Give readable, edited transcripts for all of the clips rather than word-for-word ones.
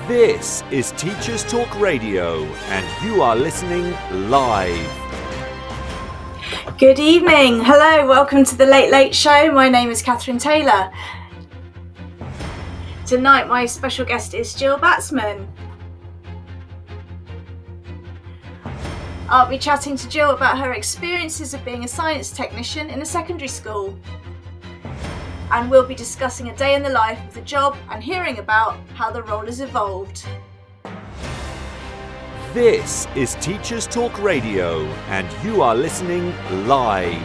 This is Teachers Talk Radio, and you are listening live. Good evening. Hello, welcome to the Late Late Show. My name is Catherine Taylor. Tonight, my special guest is Jill Batsman. I'll be chatting to Jill about her experiences of being a science technician in a secondary school. And we'll be discussing a day in the life of the job and hearing about how the role has evolved. This is Teachers Talk Radio, and you are listening live.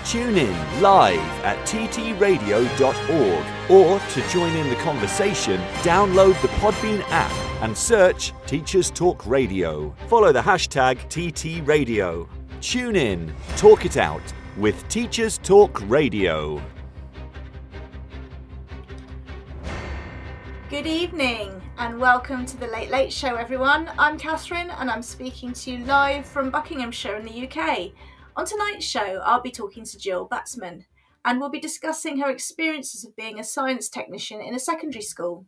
Tune in live at ttradio.org, or to join in the conversation, download the Podbean app and search Teachers Talk Radio. Follow the hashtag TTRadio. Tune in, talk it out with Teachers Talk Radio. Good evening and welcome to the Late Late Show, everyone. I'm Catherine and I'm speaking to you live from Buckinghamshire in the UK. On tonight's show, I'll be talking to Jill Batsman and we'll be discussing her experiences of being a science technician in a secondary school.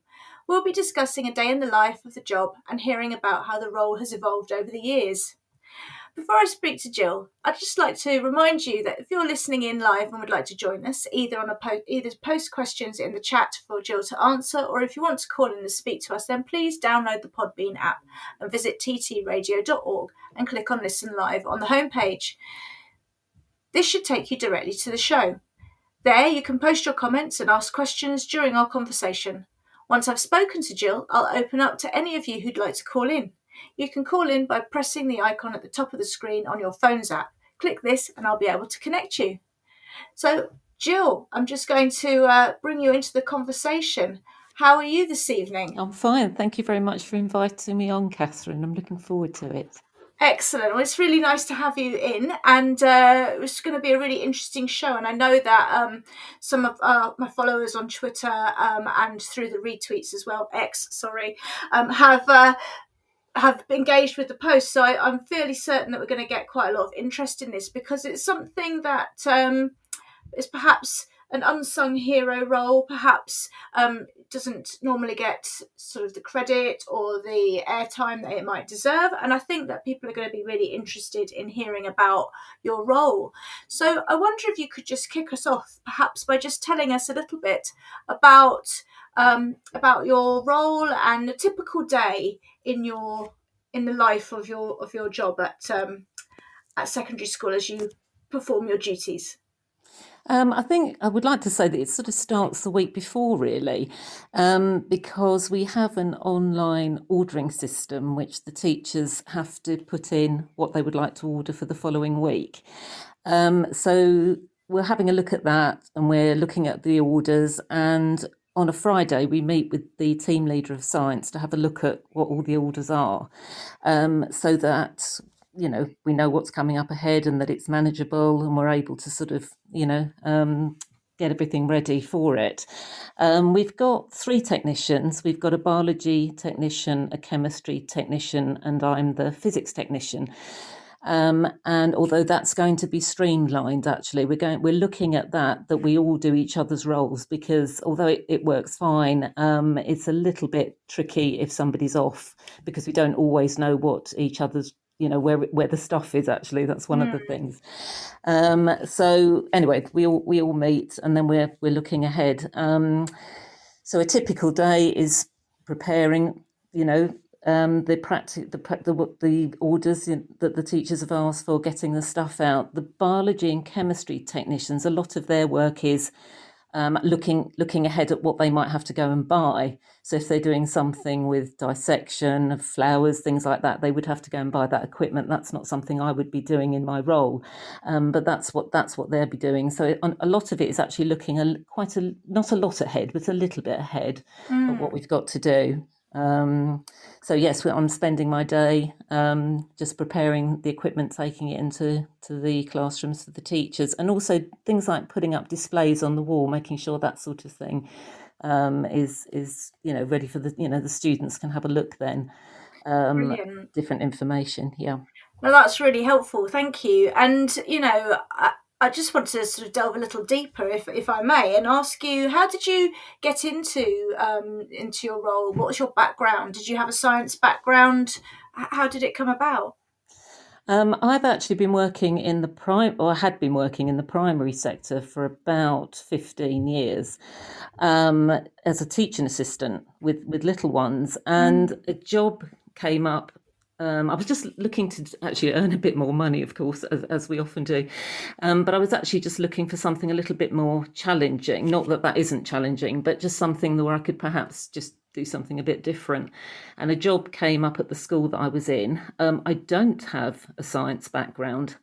We'll be discussing a day in the life of the job and hearing about how the role has evolved over the years. Before I speak to Jill, I'd just like to remind you that if you're listening in live and would like to join us, either post questions in the chat for Jill to answer, or if you want to call in and speak to us, then please download the Podbean app and visit ttradio.org and click on Listen Live on the homepage. This should take you directly to the show. There you can post your comments and ask questions during our conversation. Once I've spoken to Jill, I'll open up to any of you who'd like to call in. You can call in by pressing the icon at the top of the screen on your phone's app. Click this and I'll be able to connect you. So, Jill, I'm just going to bring you into the conversation. How are you this evening? I'm fine. Thank you very much for inviting me on, Catherine. I'm looking forward to it. Excellent. Well, it's really nice to have you in, and it's going to be a really interesting show. And I know that some of my followers on Twitter and through the retweets as well, have engaged with the post. So I'm fairly certain that we're going to get quite a lot of interest in this, because it's something that is perhaps an unsung hero role, perhaps doesn't normally get sort of the credit or the airtime that it might deserve. And I think that people are going to be really interested in hearing about your role. So I wonder if you could just kick us off, perhaps by just telling us a little bit about your role and a typical day in the life of your job at secondary school as you perform your duties. I think I would like to say that it sort of starts the week before, really, because we have an online ordering system which the teachers have to put in what they would like to order for the following week. So we're having a look at that and we're looking at the orders, and on a Friday, we meet with the team leader of science to have a look at what all the orders are, so that, we know what's coming up ahead and that it's manageable, and we're able to sort of, get everything ready for it. We've got 3 technicians. We've got a biology technician, a chemistry technician, and I'm the physics technician. And although that's going to be streamlined, actually, we're looking at that we all do each other's roles, because although it works fine, it's a little bit tricky if somebody's off, because we don't always know what each other's, where the stuff is. Actually, that's one of the things. So anyway, we all meet, and then we're looking ahead. So a typical day is preparing, the orders that the teachers have asked for, getting the stuff out. The biology and chemistry technicians, a lot of their work is looking ahead at what they might have to go and buy. So if they're doing something with dissection of flowers, things like that, they would have to go and buy that equipment. That's not something I would be doing in my role, but that's what they'll be doing. So a lot of it is actually looking not a lot ahead, but a little bit ahead of what we've got to do. So yes, I'm spending my day just preparing the equipment, taking it into the classrooms for the teachers, and also things like putting up displays on the wall, making sure that sort of thing is ready for the students can have a look then. Different information. Yeah. Well, that's really helpful. Thank you. And I just want to sort of delve a little deeper, if I may, and ask you, how did you get into your role? What was your background? Did you have a science background? How did it come about? I've actually been working in the had been working in the primary sector for about 15 years as a teaching assistant with little ones, and a job came up. I was just looking to actually earn a bit more money, of course, as we often do. But I was actually just looking for something a little bit more challenging. Not that that isn't challenging, but just something where I could perhaps just do something a bit different. And a job came up at the school that I was in. I don't have a science background.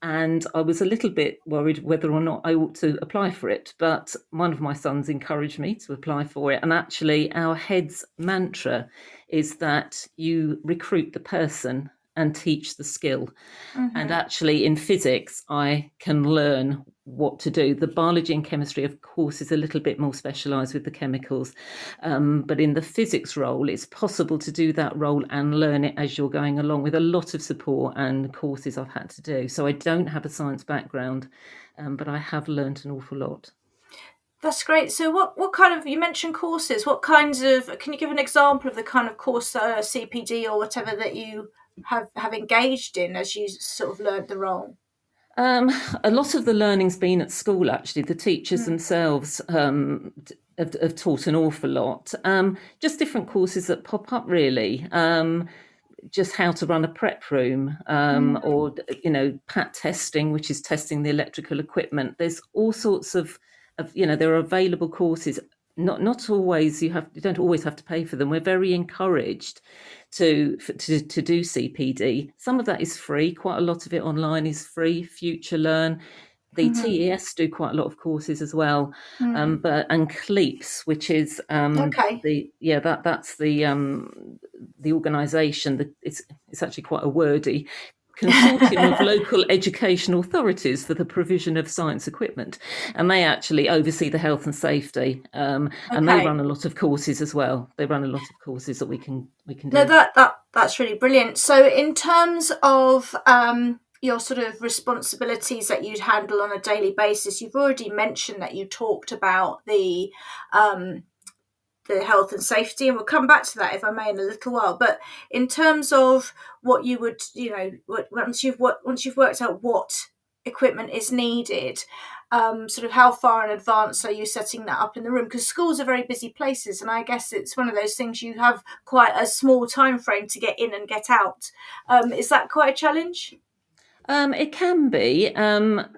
And I was a little bit worried whether or not I ought to apply for it. But one of my sons encouraged me to apply for it. And actually, our head's mantra is that you recruit the person and teach the skill. Mm-hmm. And actually, in physics, I can learn what to do. The biology and chemistry, of course, is a little bit more specialised with the chemicals. But in the physics role, it's possible to do that role and learn it as you're going along, with a lot of support and courses I've had to do. So I don't have a science background, but I have learned an awful lot. That's great. So what kind of, you mentioned courses, what kinds of, can you give an example of the kind of course, CPD or whatever, that you have engaged in as you sort of learned the role? A lot of the learning's been at school, actually. The teachers themselves have taught an awful lot. Just different courses that pop up, really. Just how to run a prep room, or, PAT testing, which is testing the electrical equipment. There's all sorts of there are available courses. Not always, you don't always have to pay for them. We're very encouraged to do CPD. Some of that is free. Quite a lot of it online is free. FutureLearn, the TES do quite a lot of courses as well. And CLEAPS, which is that's the organisation. It's actually quite a wordy consortium of local education authorities for the provision of science equipment, and they actually oversee the health and safety, and they run a lot of courses as well. They run a lot of courses that we can do. No, that's really brilliant. So in terms of your sort of responsibilities that you'd handle on a daily basis, you've already mentioned that you talked about the health and safety, and we'll come back to that, if I may, in a little while. But in terms of what you would, once you've worked out what equipment is needed, sort of how far in advance are you setting that up in the room? Because schools are very busy places, and I guess it's one of those things, you have quite a small time frame to get in and get out. Is that quite a challenge? It can be.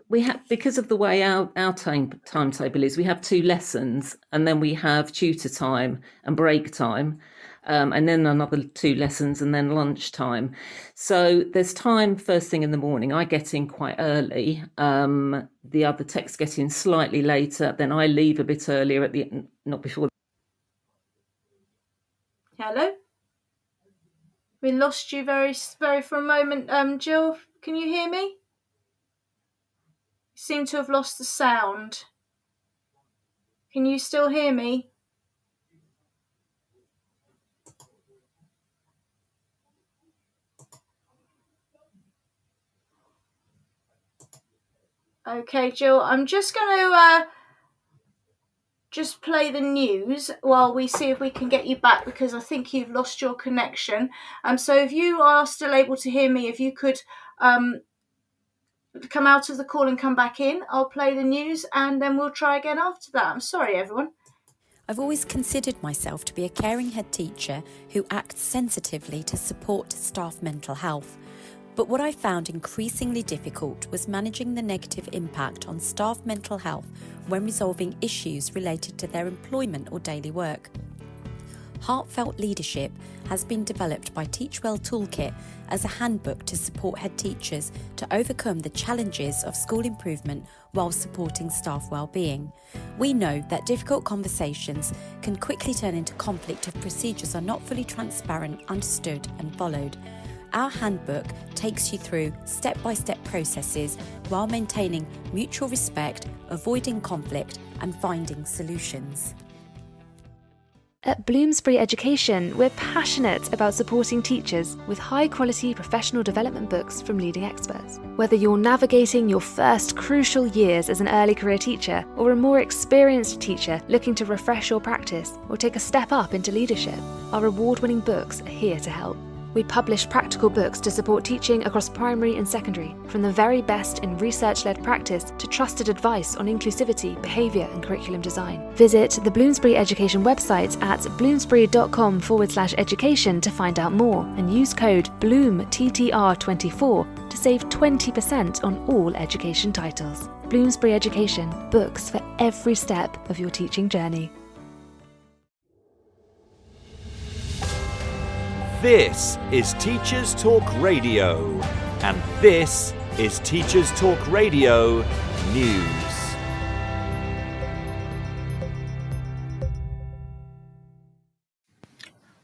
We have, because of the way our timetable is, we have 2 lessons, and then we have tutor time and break time, and then another 2 lessons, and then lunch time. So there's time first thing in the morning. I get in quite early. The other techs get in slightly later. Then I leave a bit earlier not before. Hello? We lost you very for a moment. Jill, can you hear me? You seem to have lost the sound. Can you still hear me? Okay, Jill, I'm just going to just play the news while we see if we can get you back, because I think you've lost your connection. So if you are still able to hear me, if you could come out of the call and come back in, I'll play the news and then we'll try again after that. I'm sorry, everyone. I've always considered myself to be a caring head teacher who acts sensitively to support staff mental health. But what I found increasingly difficult was managing the negative impact on staff mental health when resolving issues related to their employment or daily work. Heartfelt Leadership has been developed by Teachwell Toolkit as a handbook to support head teachers to overcome the challenges of school improvement while supporting staff well-being. We know that difficult conversations can quickly turn into conflict if procedures are not fully transparent, understood and followed. Our handbook takes you through step-by-step processes while maintaining mutual respect, avoiding conflict and finding solutions. At Bloomsbury Education, we're passionate about supporting teachers with high-quality professional development books from leading experts. Whether you're navigating your first crucial years as an early career teacher or a more experienced teacher looking to refresh your practice or take a step up into leadership, our award-winning books are here to help. We publish practical books to support teaching across primary and secondary, from the very best in research-led practice to trusted advice on inclusivity, behaviour and curriculum design. Visit the Bloomsbury Education website at bloomsbury.com/education to find out more and use code BLOOMTTR24 to save 20% on all education titles. Bloomsbury Education, books for every step of your teaching journey. This is Teachers Talk Radio, and this is Teachers Talk Radio News.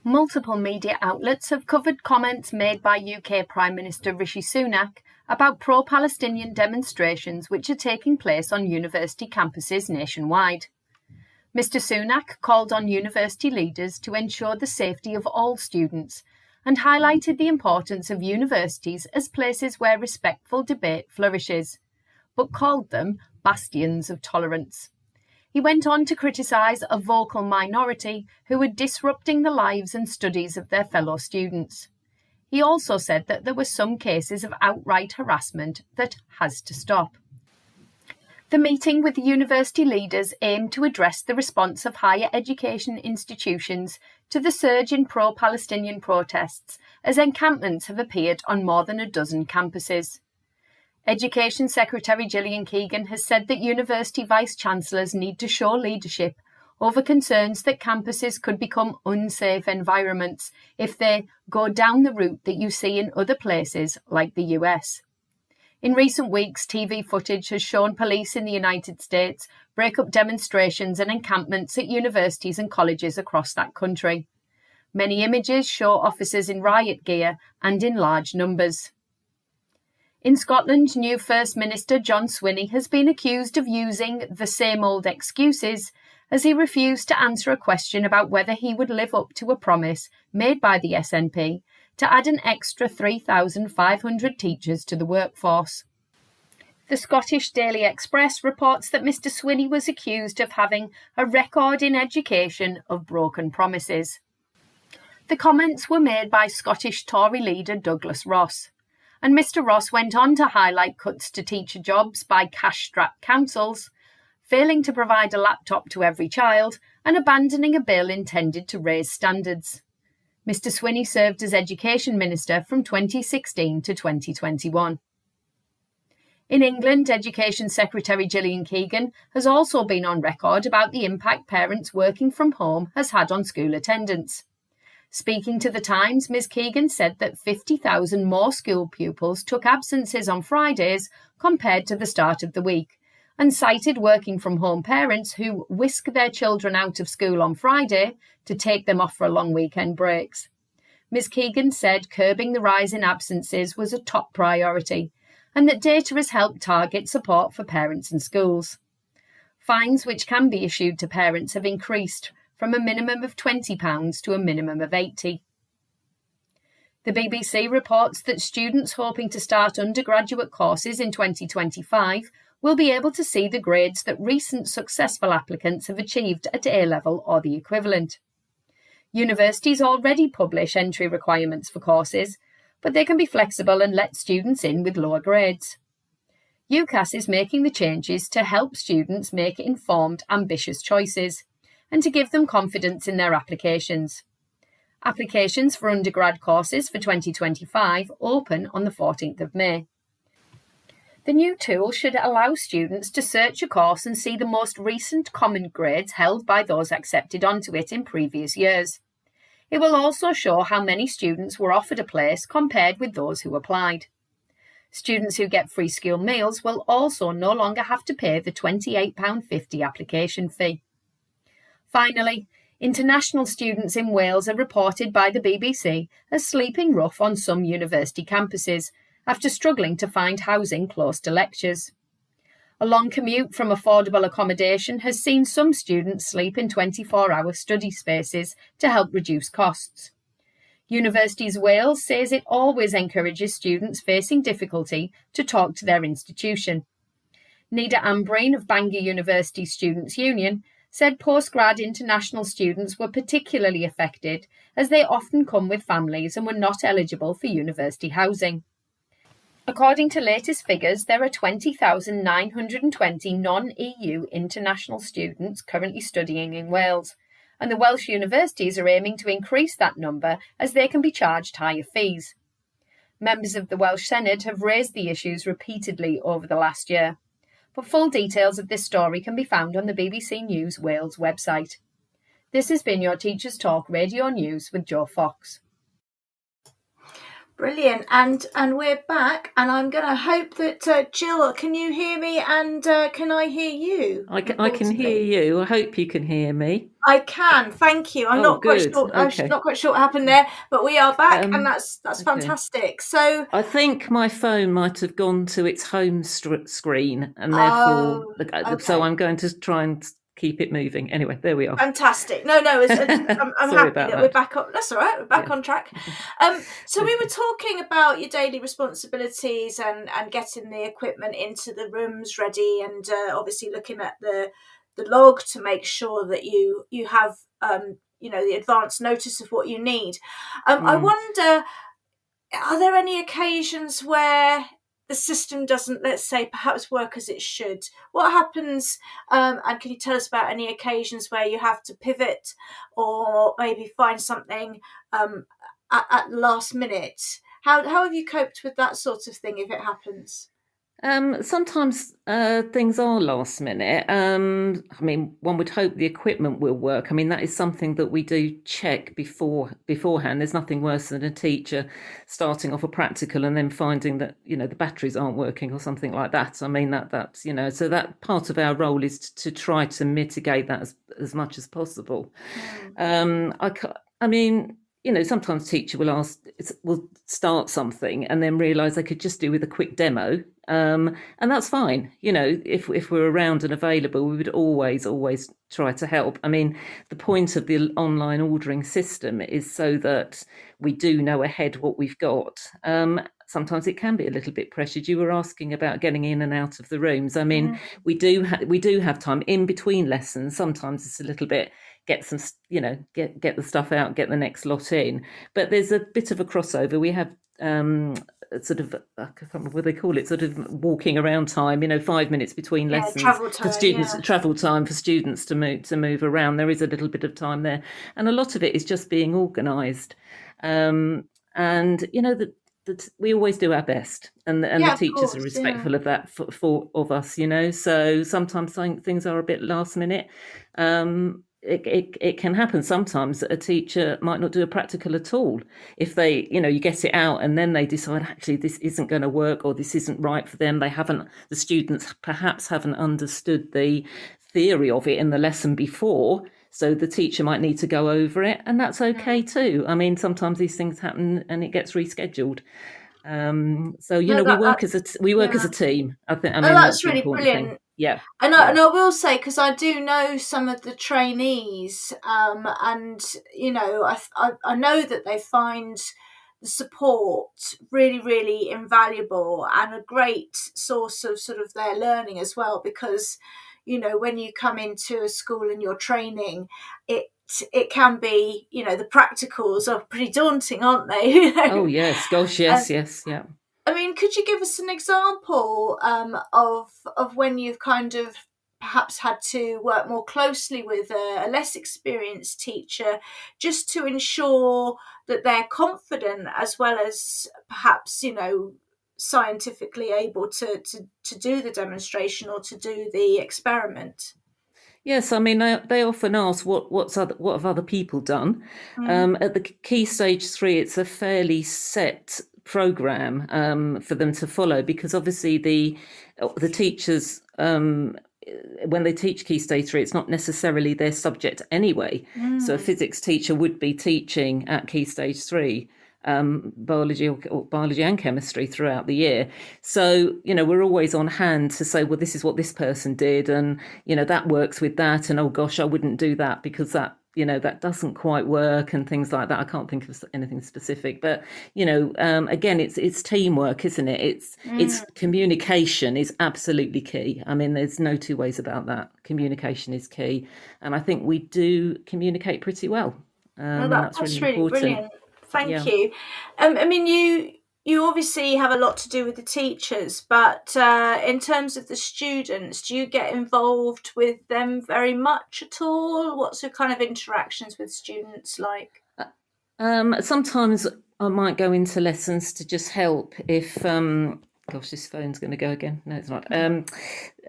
Multiple media outlets have covered comments made by UK Prime Minister Rishi Sunak about pro-Palestinian demonstrations which are taking place on university campuses nationwide. Mr. Sunak called on university leaders to ensure the safety of all students and highlighted the importance of universities as places where respectful debate flourishes, but called them bastions of tolerance. He went on to criticise a vocal minority who were disrupting the lives and studies of their fellow students. He also said that there were some cases of outright harassment that has to stop. The meeting with the university leaders aimed to address the response of higher education institutions to the surge in pro-Palestinian protests, as encampments have appeared on more than a dozen campuses. Education Secretary Gillian Keegan has said that university vice-chancellors need to show leadership over concerns that campuses could become unsafe environments if they go down the route that you see in other places like the US. In recent weeks, TV footage has shown police in the United States break up demonstrations and encampments at universities and colleges across that country. Many images show officers in riot gear and in large numbers. In Scotland, new First Minister John Swinney has been accused of using the same old excuses as he refused to answer a question about whether he would live up to a promise made by the SNP to add an extra 3,500 teachers to the workforce. The Scottish Daily Express reports that Mr. Swinney was accused of having a record in education of broken promises. The comments were made by Scottish Tory leader Douglas Ross, and Mr. Ross went on to highlight cuts to teacher jobs by cash-strapped councils, failing to provide a laptop to every child, and abandoning a bill intended to raise standards. Mr. Swinney served as Education Minister from 2016 to 2021. In England, Education Secretary Gillian Keegan has also been on record about the impact parents working from home has had on school attendance. Speaking to The Times, Ms. Keegan said that 50,000 more school pupils took absences on Fridays compared to the start of the week, and cited working from home parents who whisk their children out of school on Friday to take them off for long weekend breaks. Ms. Keegan said curbing the rise in absences was a top priority, and that data has helped target support for parents and schools. Fines which can be issued to parents have increased from a minimum of £20 to a minimum of £80. The BBC reports that students hoping to start undergraduate courses in 2025 will be able to see the grades that recent successful applicants have achieved at A-level or the equivalent. Universities already publish entry requirements for courses, but they can be flexible and let students in with lower grades. UCAS is making the changes to help students make informed, ambitious choices and to give them confidence in their applications. Applications for undergrad courses for 2025 open on the 14th of May. The new tool should allow students to search a course and see the most recent common grades held by those accepted onto it in previous years. It will also show how many students were offered a place compared with those who applied. Students who get free school meals will also no longer have to pay the £28.50 application fee. Finally, international students in Wales are reported by the BBC as sleeping rough on some university campuses after struggling to find housing close to lectures. A long commute from affordable accommodation has seen some students sleep in 24-hour study spaces to help reduce costs. Universities Wales says it always encourages students facing difficulty to talk to their institution. Nida Ambreen of Bangor University Students' Union said postgrad international students were particularly affected as they often come with families and were not eligible for university housing. According to latest figures, there are 20,920 non-EU international students currently studying in Wales, and the Welsh universities are aiming to increase that number as they can be charged higher fees. Members of the Welsh Senedd have raised the issues repeatedly over the last year, but full details of this story can be found on the BBC News Wales website. This has been your Teachers Talk Radio News with Jo Fox. Brilliant, and we're back, and I'm going to hope that Jill, can you hear me, and can I hear you? I can hear you. I hope you can hear me. I can, thank you. I'm not quite sure. Okay. I'm not quite sure what happened there, but we are back, and that's fantastic. So I think my phone might have gone to its home screen, and therefore, so I'm going to try and keep it moving. Anyway, there we are. Fantastic. No, I'm happy that we're back on. That's all right. We're back on track. So we were talking about your daily responsibilities and getting the equipment into the rooms ready, and obviously looking at the log to make sure that you have the advance notice of what you need. I wonder, are there any occasions where the system doesn't, let's say, perhaps work as it should? What happens, and can you tell us about any occasions where you have to pivot or maybe find something at the last minute? How have you coped with that sort of thing if it happens? Sometimes things are last minute. I mean, one would hope the equipment will work. I mean, that is something that we do check beforehand. There's nothing worse than a teacher starting off a practical and then finding that, the batteries aren't working or something like that. I mean, that's, so that part of our role is to try to mitigate that as much as possible. Sometimes teacher will start something and then realise they could just do with a quick demo. And that's fine. If we're around and available, we would always try to help. I mean, the point of the online ordering system is so that we do know ahead what we've got. Sometimes it can be a little bit pressured. You were asking about getting in and out of the rooms. I mean, we do have time in between lessons. Sometimes it's a little bit get the stuff out, get the next lot in. But there's a bit of a crossover. We have sort of, I can't remember what they call it, sort of walking around time, 5 minutes between lessons for students, travel time for students to move around. There is a little bit of time there. And a lot of it is just being organised. We always do our best, and the teachers are respectful of that of us, So sometimes things are a bit last minute. It can happen sometimes that a teacher might not do a practical at all. If they, you get it out and then they decide actually this isn't going to work or this isn't right for them. The students perhaps haven't understood the theory of it in the lesson before. So the teacher might need to go over it, and that's okay too. I mean, sometimes these things happen and it gets rescheduled. We work as a team. I think. That's really brilliant. Thing. Yeah, and I will say, because I do know some of the trainees, and I know that they find the support really, really invaluable and a great source of sort of their learning as well, because when you come into a school and you're training, it can be, the practicals are pretty daunting, aren't they? Oh yes, gosh, yes, yeah. I mean, could you give us an example of when you've kind of perhaps had to work more closely with a less experienced teacher, just to ensure that they're confident as well as perhaps, scientifically able to do the demonstration or to do the experiment? Yes, I mean, they often ask what have other people done. At the Key Stage 3, it's a fairly set programme for them to follow, because obviously the teachers, when they teach Key Stage 3, it's not necessarily their subject anyway. So a physics teacher would be teaching at Key Stage 3. biology or biology and chemistry throughout the year. So, we're always on hand to say, well, this is what this person did, and, that works with that, and, oh gosh, I wouldn't do that because that doesn't quite work, and things like that. I can't think of anything specific, but, again, it's teamwork, isn't it? It's communication is absolutely key. I mean, there's no two ways about that. Communication is key. And I think we do communicate pretty well. That's really important. Brilliant. Thank you. I mean, you obviously have a lot to do with the teachers, but in terms of the students, do you get involved with them very much at all? What's your kind of interactions with students like? Sometimes I might go into lessons to just help if, gosh, this phone's going to go again. No, it's not.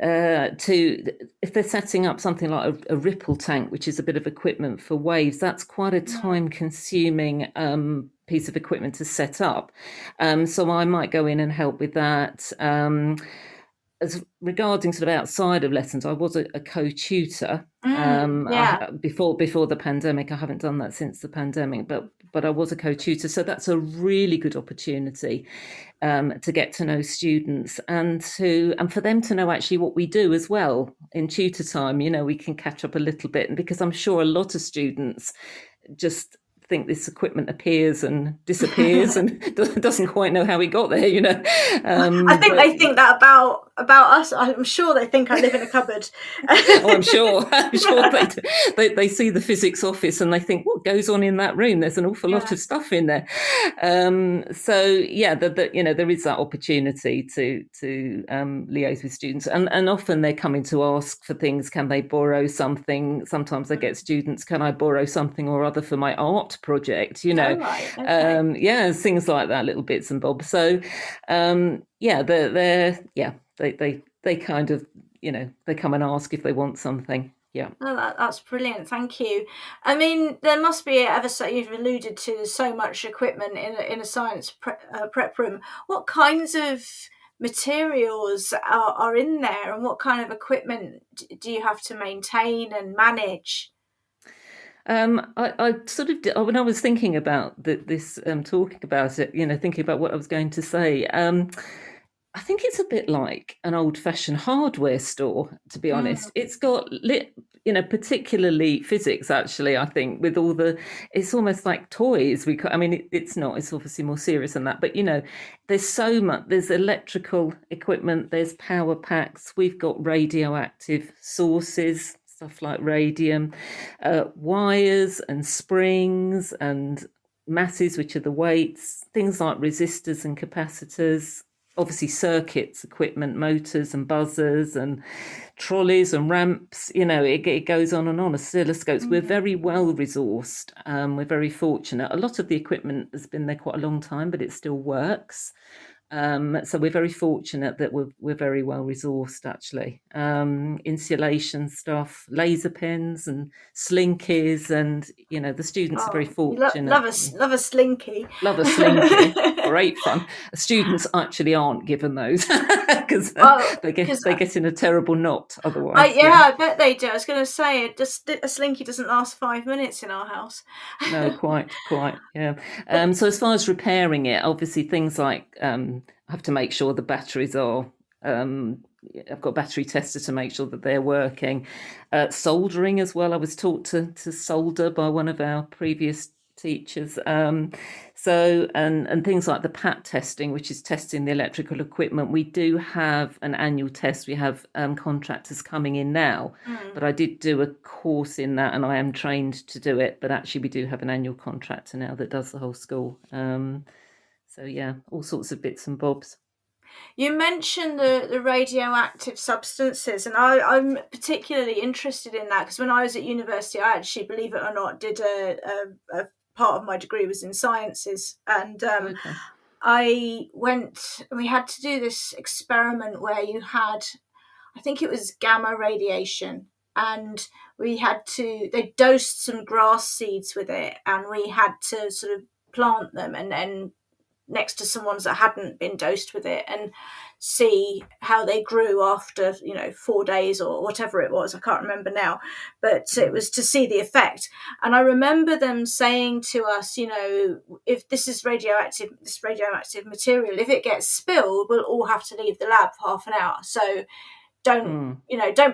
If they're setting up something like a ripple tank, which is a bit of equipment for waves, that's quite a time-consuming piece of equipment to set up. So I might go in and help with that. As regarding sort of outside of lessons, I was a co-tutor before the pandemic. I haven't done that since the pandemic, but I was a co-tutor. So that's a really good opportunity to get to know students and for them to know actually what we do as well in tutor time. We can catch up a little bit, and because I'm sure a lot of students just think this equipment appears and disappears and doesn't quite know how we got there, I think they think that about us. I'm sure they think I live in a cupboard. I'm sure they see the physics office and they think, what goes on in that room? There's an awful lot of stuff in there. So yeah, there is that opportunity to liaise with students, and often they're coming to ask for things. Can they borrow something? Sometimes I get students, can I borrow something or other for my art project? Right, okay. Things like that, little bits and bobs. So they kind of, they come and ask if they want something. Yeah. Oh, that's brilliant. Thank you. I mean, there must be you've alluded to so much equipment in a science prep room. What kinds of materials are in there, and what kind of equipment do you have to maintain and manage? I sort of, when I was thinking about this, talking about it, thinking about what I was going to say, I think it's a bit like an old-fashioned hardware store, to be honest. It's got, particularly physics, actually, I think, with all it's almost like toys. It's not, it's obviously more serious than that, but, there's so much, there's electrical equipment, there's power packs, we've got radioactive sources, stuff like radium, wires and springs and masses, which are the weights, things like resistors and capacitors, obviously circuits, equipment, motors and buzzers and trolleys and ramps, it goes on and on, oscilloscopes. We're very well resourced. We're very fortunate. A lot of the equipment has been there quite a long time, but it still works. So we're very fortunate that we're very well resourced, actually. Insulation stuff, laser pens and slinkies, and the students are very fortunate. Love a slinky. Love a slinky. Great fun. Students actually aren't given those because they get in a terrible knot otherwise. I bet they do. I was going to say, a slinky doesn't last 5 minutes in our house. No, quite, yeah. So as far as repairing it, obviously things like I have to make sure the batteries are. I've got a battery tester to make sure that they're working. Soldering as well. I was taught to solder by one of our previous teachers. So things like the PAT testing, which is testing the electrical equipment. We do have an annual test. We have contractors coming in now, but I did do a course in that and I am trained to do it. But actually we do have an annual contractor now that does the whole school. So yeah, all sorts of bits and bobs. You mentioned the radioactive substances, and I'm particularly interested in that because when I was at university, I actually, believe it or not, did a part of my degree was in sciences, and we had to do this experiment where you had, I think it was gamma radiation, and they dosed some grass seeds with it, and we had to sort of plant them and then next to some ones that hadn't been dosed with it and see how they grew after 4 days or whatever it was. I can't remember now, but it was to see the effect. And I remember them saying to us, if this radioactive material, if it gets spilled, we'll all have to leave the lab for half an hour. So don't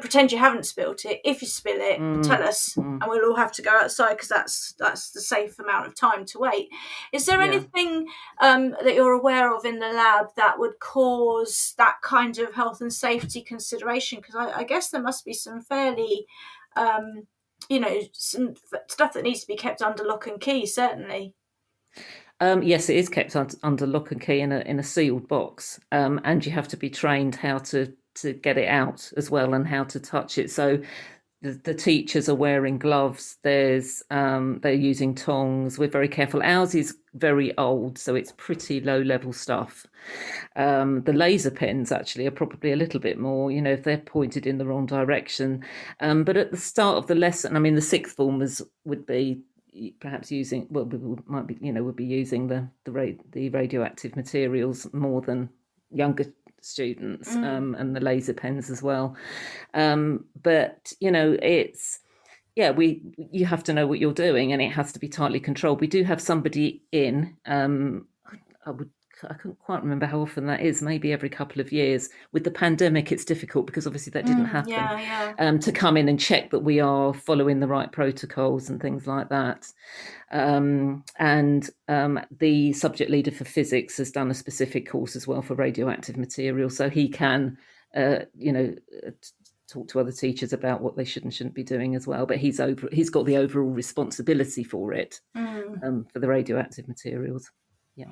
pretend you haven't spilt it. If you spill it, tell us, and we'll all have to go outside, because that's the safe amount of time to wait. Is there anything that you're aware of in the lab that would cause that kind of health and safety consideration? Because I guess there must be some fairly, some stuff that needs to be kept under lock and key, certainly. Yes, it is kept under lock and key in a sealed box, and you have to be trained how to get it out as well, and how to touch it. So the teachers are wearing gloves. They're using tongs. We're very careful. Ours is very old, so it's pretty low level stuff. The laser pens actually are probably a little bit more, if they're pointed in the wrong direction. But at the start of the lesson, the sixth formers would be perhaps using, would be using the radioactive materials more than younger students, and the laser pens as well. But it's, you have to know what you're doing, and it has to be tightly controlled. We do have somebody in, I couldn't quite remember how often that is, maybe every couple of years. With the pandemic, it's difficult because obviously that didn't happen, to come in and check that we are following the right protocols and things like that. And the subject leader for physics has done a specific course as well for radioactive material, so he can, talk to other teachers about what they should and shouldn't be doing as well. But he's got the overall responsibility for it, for the radioactive materials. Yeah.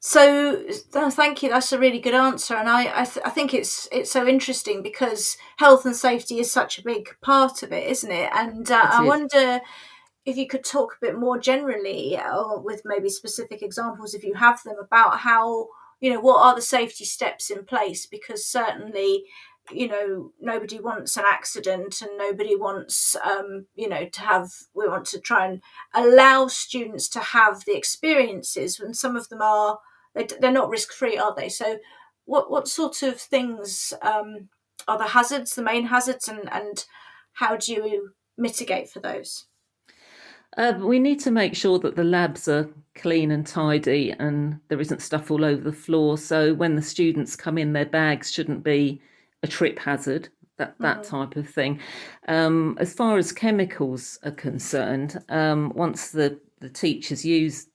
So thank you. That's a really good answer, and I think it's so interesting because health and safety is such a big part of it, isn't it? And I wonder if you could talk a bit more generally, or with maybe specific examples, if you have them, about how, what are the safety steps in place? Because certainly, nobody wants an accident, and nobody wants, we want to try and allow students to have the experiences, when some of them they're not risk-free, are they? So what sort of things are the hazards, the main hazards, and how do you mitigate for those? We need to make sure that the labs are clean and tidy and there isn't stuff all over the floor. So when the students come in, their bags shouldn't be a trip hazard, that type of thing. As far as chemicals are concerned, once the teachers use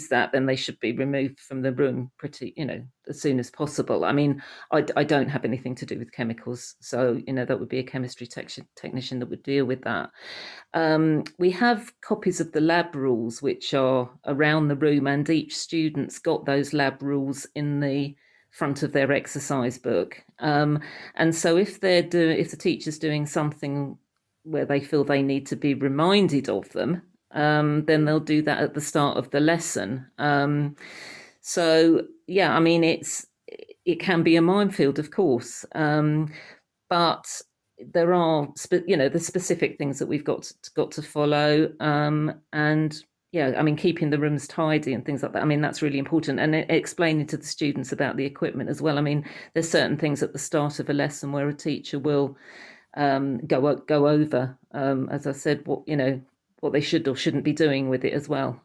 that, then they should be removed from the room pretty, as soon as possible. I don't have anything to do with chemicals, so that would be a chemistry technician that would deal with that. We have copies of the lab rules which are around the room, and each student's got those lab rules in the front of their exercise book. And so if the teacher's doing something where they feel they need to be reminded of them, then they'll do that at the start of the lesson. It can be a minefield, of course, but there are the specific things that we've got to follow, and keeping the rooms tidy and things like that. That's really important, and explaining to the students about the equipment as well. There's certain things at the start of a lesson where a teacher will go over, as I said, what they should or shouldn't be doing with it as well,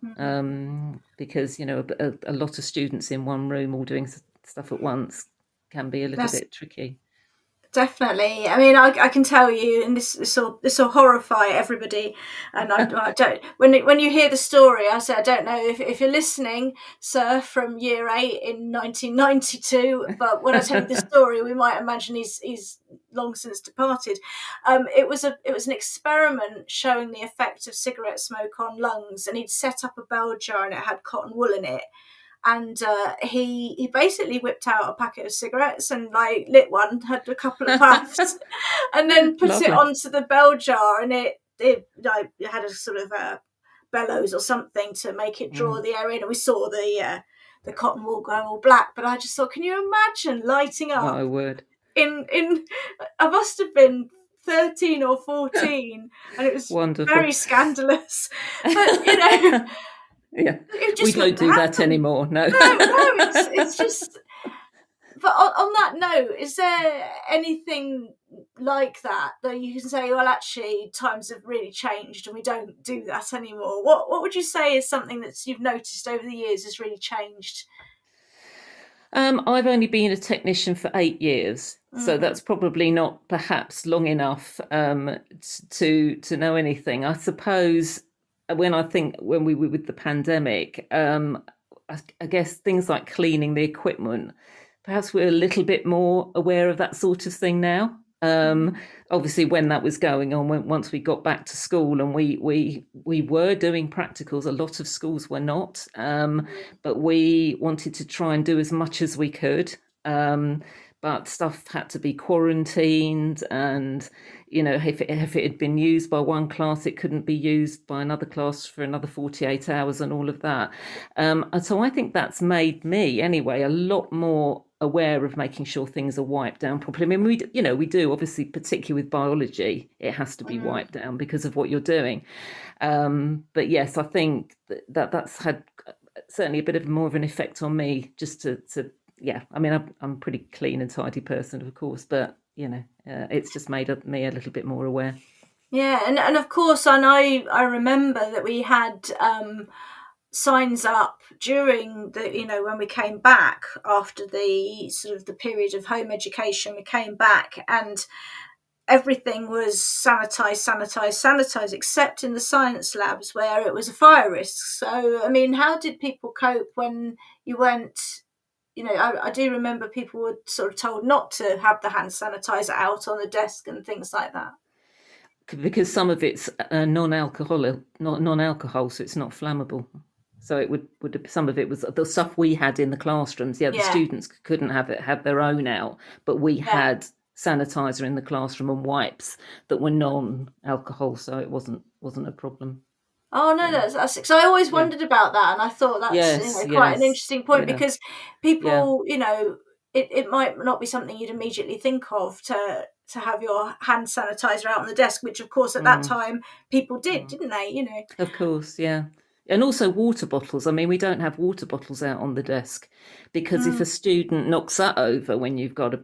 because a lot of students in one room all doing stuff at once can be a little bit tricky. Definitely. I can tell you, and this will horrify everybody. And I don't. When you hear the story, I say I don't know if you're listening, sir, from year 8 in 1992. But when I tell you the story, we might imagine he's long since departed. It was an experiment showing the effect of cigarette smoke on lungs, and he'd set up a bell jar and it had cotton wool in it. And he basically whipped out a packet of cigarettes and lit one, had a couple of puffs, and then put it onto the bell jar, and it had a sort of bellows or something to make it draw the air in, and we saw the cotton wool going all black. But I just thought, can you imagine lighting up? Oh, I would. I must have been 13 or 14, and it was wonderful. Very scandalous. But Yeah, It we just don't do that happen. anymore. No, No, it's just. But on that note, is there anything like that you can say, well, actually, times have really changed and we don't do that anymore? What would you say is something that you've noticed over the years has really changed? I've only been a technician for 8 years, so that's probably not perhaps long enough to know anything. I suppose when we were with the pandemic, I guess things like cleaning the equipment, perhaps we're a little bit more aware of that sort of thing now. Obviously, when that was going on, once we got back to school, and we were doing practicals, a lot of schools were not, but we wanted to try and do as much as we could. But stuff had to be quarantined, and if it had been used by one class, it couldn't be used by another class for another 48 hours, and all of that. And so I think that's made me, anyway, a lot more aware of making sure things are wiped down properly. I mean, we do, obviously, particularly with biology, it has to be wiped down because of what you're doing. But yes, I think that's had certainly a bit of more of an effect on me, just to yeah. I mean, I'm a pretty clean and tidy person, of course, but it's just made me a little bit more aware. Yeah, and of course, and I remember that we had signs up during the when we came back after the sort of the period of home education. We came back and everything was sanitized, except in the science labs where it was a fire risk. So I mean, how did people cope when you went? I do remember people were sort of told not to have the hand sanitizer out on the desk and things like that. Because some of it's non-alcohol, so it's not flammable. So it would some of it was the stuff we had in the classrooms. Yeah, the students couldn't have their own out, but we had sanitizer in the classroom and wipes that were non-alcohol, so it wasn't a problem. Oh no, that's because I always wondered about that, and I thought that's quite an interesting point because people, it might not be something you'd immediately think of to have your hand sanitizer out on the desk, which of course at that time people did, didn't they? Of course, yeah. And also water bottles. I mean, we don't have water bottles out on the desk because if a student knocks that over when you've got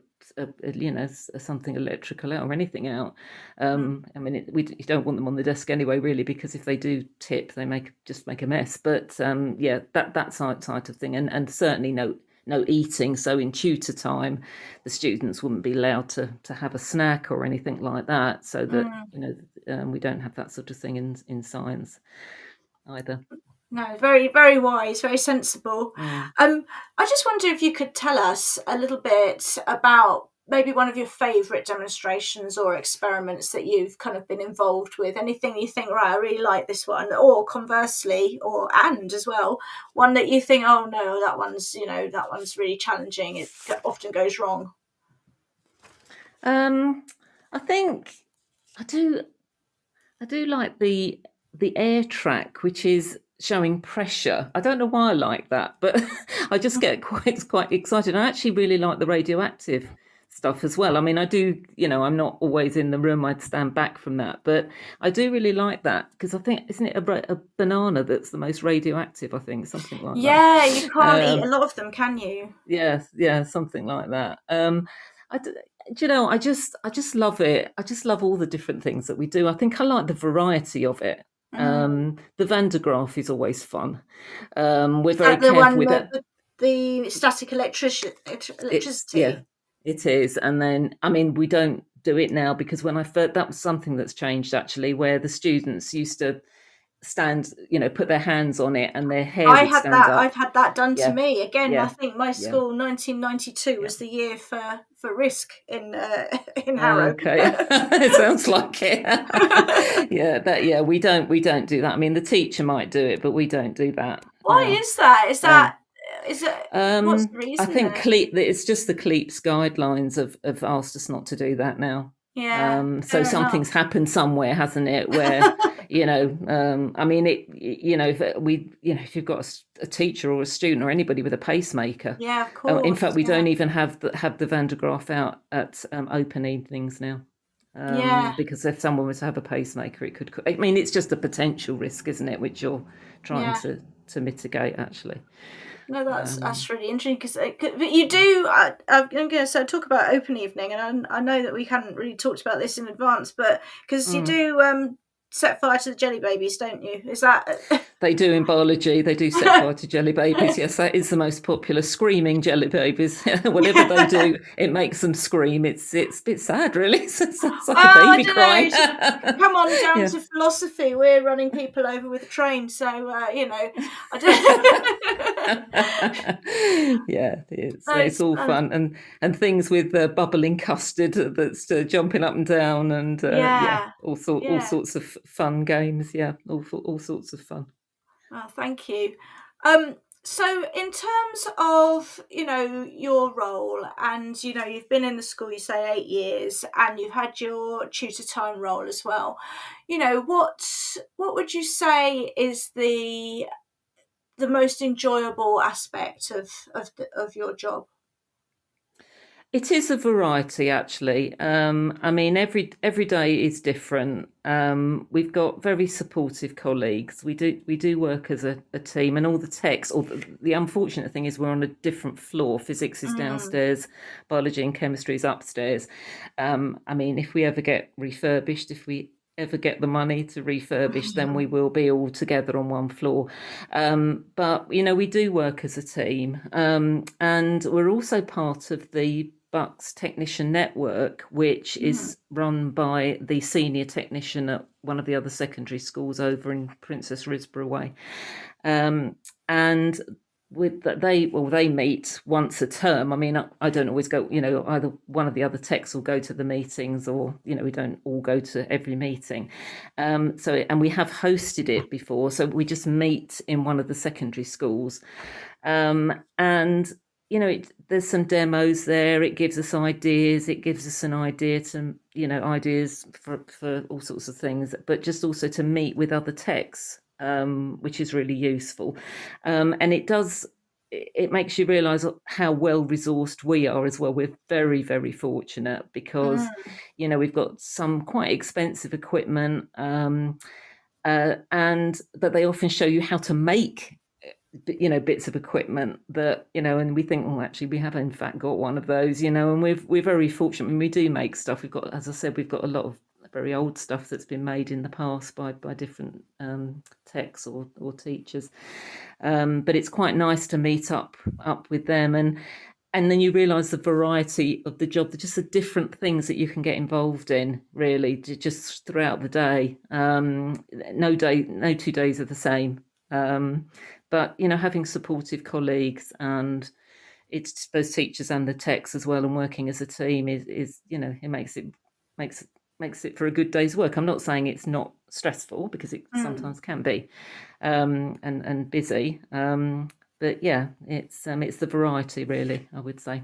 something electrical out or anything out, I mean, you don't want them on the desk anyway, really, because if they do tip, they just make a mess. But that side of thing, and certainly no eating. So in tutor time, the students wouldn't be allowed to have a snack or anything like that. So that we don't have that sort of thing in science either. No, very, very wise, very sensible. I just wonder if you could tell us a little bit about maybe one of your favourite demonstrations or experiments that you've kind of been involved with. Anything you think, right, I really like this one, or conversely, and as well, one that you think, oh no, that one's really challenging. It often goes wrong. I think I do like the air track, which is showing pressure. I don't know why I like that, but I just get quite excited. I actually really like the radioactive stuff as well. I mean, I do, I'm not always in the room. I'd stand back from that, but I do really like that because I think, isn't it a banana that's the most radioactive? I think something like that. Yeah, you can't eat a lot of them, can you? Yeah, something like that. I just love it. I just love all the different things that we do. I think I like the variety of it. The Van de Graaff is always fun. We're very careful with it. The static electricity. It is. And then, I mean, we don't do it now because when that was something that's changed actually, where the students used to stand, put their hands on it and their hair would stand up. I've had that done to me. Again, I think my school, 1992, was the year for risk in Harrow. Okay. It sounds like it. We don't do that. I mean, the teacher might do it, but we don't do that. Why is that? Is it what's the reason? I think it's just the CLEAPS guidelines have asked us not to do that now. Yeah. So something's happened somewhere, hasn't it? Where I mean, if you've got a teacher or a student or anybody with a pacemaker, yeah, of course. In fact, we don't even have the Van de Graaff out at open evenings now. Because if someone was to have a pacemaker, it could. I mean, it's just a potential risk, isn't it? Which you're trying to mitigate, actually. No, that's really interesting but you do. I'm going to talk about open evening, and I know that we hadn't really talked about this in advance, but because you do set fire to the jelly babies, don't you? Is that they do in biology? They do set fire to jelly babies. Yes, that is the most popular. Screaming jelly babies. Whatever they do, it makes them scream. It's a bit sad, really. It's like a baby crying. Come on down to philosophy. We're running people over with a train, so I don't. Yeah, it's all fun and things with bubbling custard that's jumping up and down and all sorts of fun games. Yeah, all sorts of fun. Oh, thank you. So in terms of, your role and, you've been in the school, you say 8 years, and you've had your tutor time role as well. What would you say is the most enjoyable aspect of your job? It is a variety, actually. I mean, every day is different. We've got very supportive colleagues. We do work as a team, and all the techs. Or the unfortunate thing is we're on a different floor. Physics is downstairs, biology and chemistry is upstairs. I mean, if we ever get refurbished, if we ever get the money to refurbish, then we will be all together on one floor. But we do work as a team, and we're also part of the BUCS Technician Network, which is run by the senior technician at one of the other secondary schools over in Princess Risborough Way. And with that, they meet once a term. I mean, I don't always go, either one of the other techs will go to the meetings, or, we don't all go to every meeting. And we have hosted it before. So we just meet in one of the secondary schools. And there's some demos there. It gives us ideas. It gives us an idea to, ideas for all sorts of things, but just also to meet with other techs, which is really useful. And it makes you realise how well resourced we are as well. We're very, very fortunate because, we've got some quite expensive equipment, but they often show you how to make bits of equipment that, and we think, actually we have in fact got one of those, and we're very fortunate. I mean, we do make stuff. We've got, as I said, we've got a lot of very old stuff that's been made in the past by different techs or teachers. But it's quite nice to meet up with them, and then you realise the variety of the job, just the different things that you can get involved in, really, just throughout the day. No 2 days are the same. But, having supportive colleagues, and it's both teachers and the techs as well, and working as a team is it makes it for a good day's work. I'm not saying it's not stressful, because it sometimes can be, and busy. But yeah, it's the variety, really, I would say.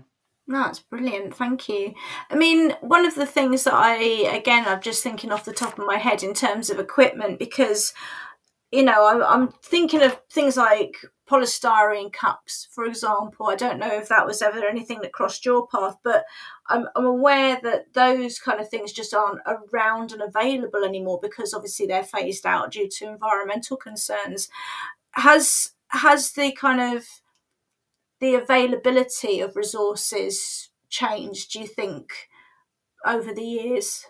That's brilliant. Thank you. I mean, one of the things that I'm just thinking off the top of my head in terms of equipment, because I'm thinking of things like polystyrene cups, for example. I don't know if that was ever anything that crossed your path, but I'm aware that those kind of things just aren't around and available anymore, because obviously they're phased out due to environmental concerns. Has the kind of the availability of resources changed, do you think, over the years?